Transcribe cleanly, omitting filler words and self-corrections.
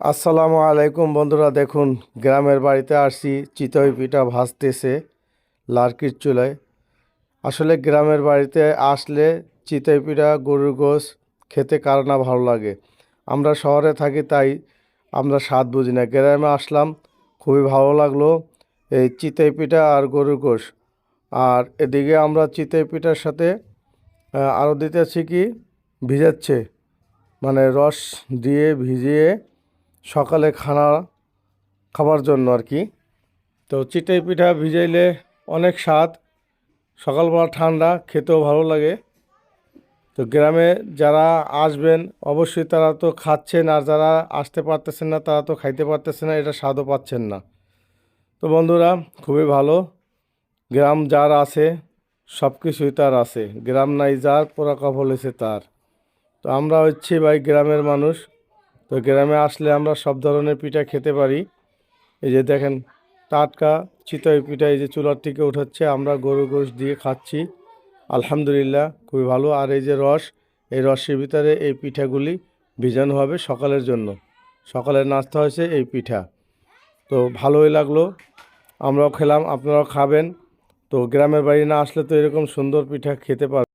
আসসালামু আলাইকুম বন্ধুরা, দেখুন গ্রামের বাড়িতে আসছি। চিতই পিঠা ভাজতেছে লার্কির চুলায়। আসলে গ্রামের বাড়িতে আসলে চিতই পিঠা, গরুর গোশ খেতে কার না ভালো লাগে। আমরা শহরে থাকি, তাই আমরা স্বাদ বুঝি না। গ্রামে আসলাম, খুবই ভালো লাগলো এই চিতই পিঠা আর গরুর গোশ। আর এদিকে আমরা চিতই পিঠার সাথে আরও দিতেছি কি, ভিজাচ্ছে, মানে রস দিয়ে ভিজিয়ে সকালে খাবার জন্য আর কি। তো চিতই পিঠা ভিজাইলে অনেক স্বাদ, সকালবেলা ঠান্ডা, খেতেও ভালো লাগে। তো গ্রামে যারা আসবেন অবশ্যই তারা তো খাচ্ছেন, আর যারা আসতে পারতেছেন না তারা তো খাইতে পারতেছে না, এটা স্বাদও পাচ্ছেন না। তো বন্ধুরা, খুবই ভালো। গ্রাম যার আছে সব কিছুই তার আছে, গ্রাম নাই যার পোড়া কপাল হয়েছে তার। তো আমরা হচ্ছি ভাই গ্রামের মানুষ। তো গ্রামে আসলে আমরা সব ধরনের পিঠা খেতে পারি। এই যে দেখেন, টাটকা চিতই পিঠা এই যে চুলার থেকে উঠাচ্ছে, আমরা গরু গোশ দিয়ে খাচ্ছি। আলহামদুলিল্লাহ, খুবই ভালো। আর এই যে রস, এই রসের ভিতরে এই পিঠাগুলি ভিজানো হবে সকালের জন্য। সকালের নাস্তা হয়েছে এই পিঠা। তো ভালোই লাগলো, আমরাও খেলাম, আপনারাও খাবেন। তো গ্রামের বাড়ি না আসলে তো এরকম সুন্দর পিঠা খেতে পারবেন।